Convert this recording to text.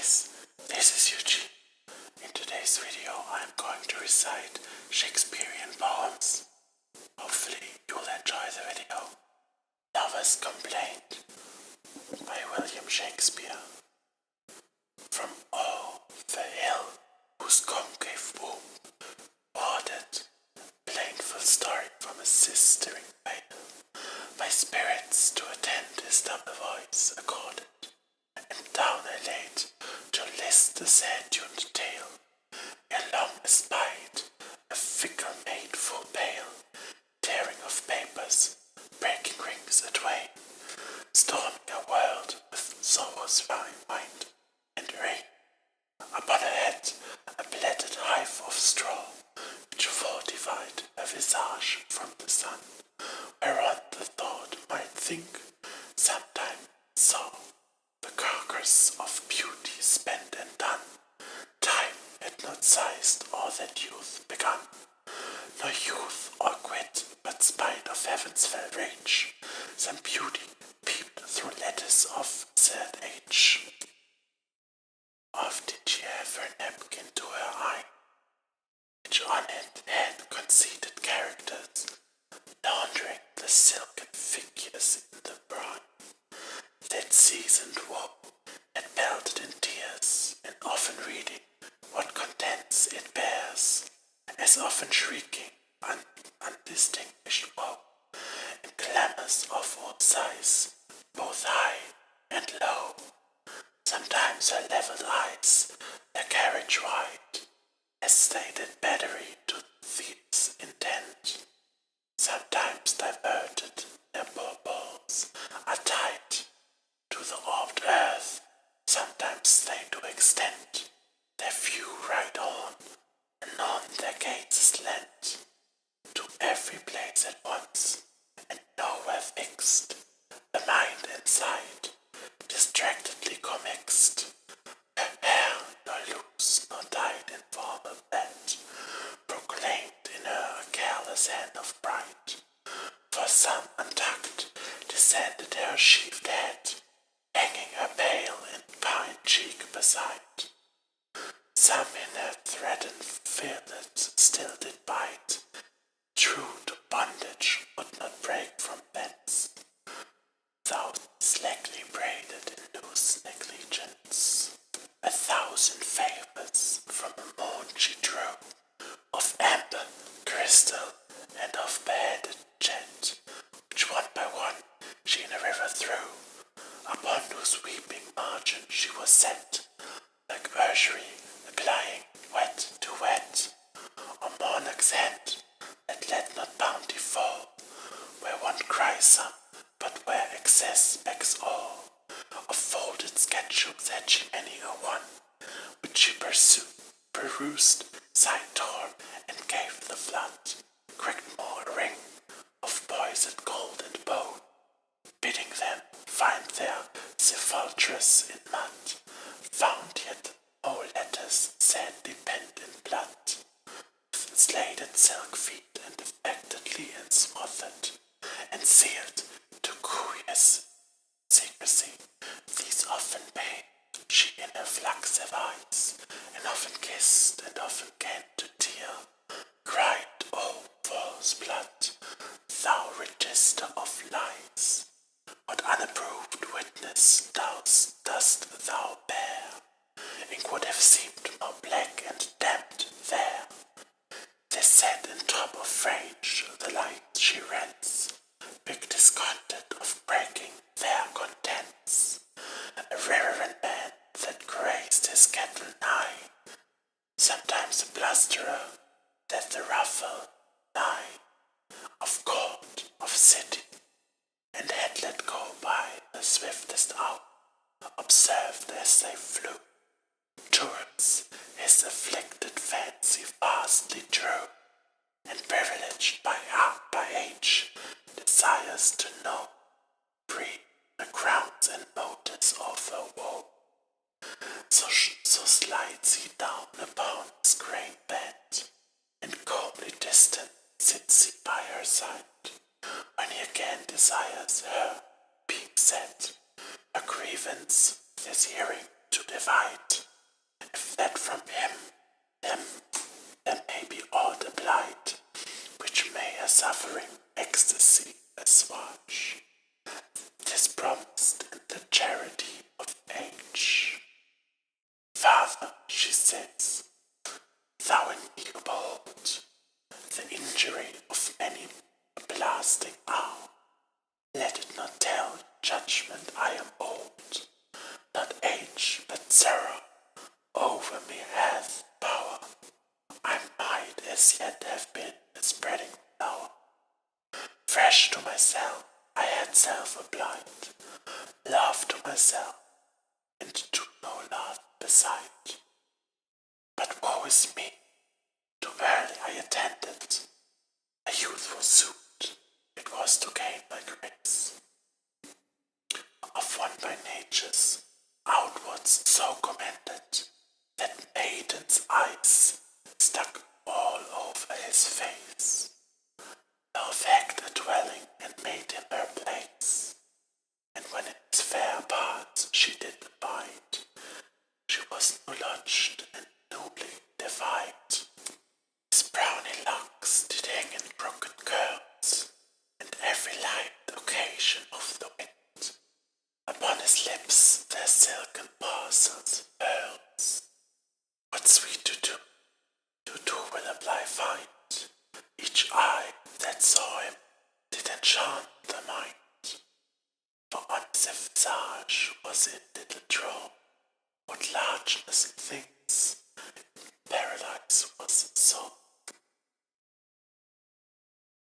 guys, this is Eugene. In today's video I'm going to recite Shakespearean poems. Hopefully you'll enjoy the video. Lover's Complaint by William Shakespeare. From the hill whose concave womb watered, plainful story from a sistering vale, by spirits to attend his double voice accorded, and down I laid to list the sad-tuned tale, ere long espied a fickle maid full pale, tearing of papers, breaking rings atwain, storming a world with sorrow's wind and rain. Upon her head a plaited hive of straw, which fortified her visage from the sun, whereon the thought might think, sometime saw, the carcass of beauty spent and done. Time had not sized all that youth begun, nor youth or quit, but spite of heaven's fell rage, some beauty peeped through lattice of sad age. Oft did she have her napkin to her eye, which on it had conceited characters, laundering the silken figures in the brine. That seasoned woe had melted in tears, and often reading what contents it bears, as often shrieking undistinguished woe, in clamours of all size, both high and low. Sometimes her levelled eyes their carriage wide, as they did battery to thieves' intent. Sometimes diverted their poor balls are tied to the orbed earth, sometimes they do extend their view right on, anon their gaze is lent to every place at once, and nowhere fixed, the mind inside distractedly commixed, her hair nor loose nor tied in formal bed, proclaimed in her a careless hand of bright, for some untucked descended her sheathed head, hanging her pale and pine cheek beside. Some in her threatened fillet still did bite, true to bondage would not break from thence, thou slackly braided in loose negligence. 1,000 favours from a moon she drew, of amber, crystal, and of beheaded jet, which one by one she in a river threw, upon whose weeping margin she was set, like usury applying wet to wet, or monarch's hand that let not bounty fall, where one cries some, but where excess begs all. Of folded schedules had she many a one, which she perused, sighed tore, and gave the flood, cracked more a ring of poisoned gold and bone, bidding them find their sepulchres in mud, found yet whole letters sadly penned in blood, with sladed silk feet and affectedly enswathed, and sealed to curious secrecy. These often paid she in her flaxen eyes, and often kissed, and often gan to tear, cried, "O false blood, thou register of lies, what unapproved witness dost thou bear? Ink would have seemed more black and damned there. They said in top of rage the light she rents, big discontent of breaking their contents. A reverend man that grazed his cattle nigh, sometimes a blusterer that the ruffle nigh, of court, of city, and had let go by the swiftest owl, observed as they flew. Towards his afflicted fancy vastly drew, and privileged by age, desires to know, free the grounds and motives of her woe. So slides he down upon his grey bed, and calmly distant sits he by her side, when he again desires her, being set, a grievance with his hearing to divide. sight. But woe is me, too early I attended a youthful suit, it was to gain my grace, of one by nature's outwards so commended, that maiden's eyes stuck all over his face. Thou fact a dwelling and made him her place, and when in his fair parts she did abide, she was new lodged and newly divide. His browny locks did hang in crooked curls, and every light occasion of the wind. Upon his lips their silken parcels pearls. What sweet to do will apply find. Each eye that saw him did enchant the mind. For on his visage was in little drawn what largeness in things paradise was saw.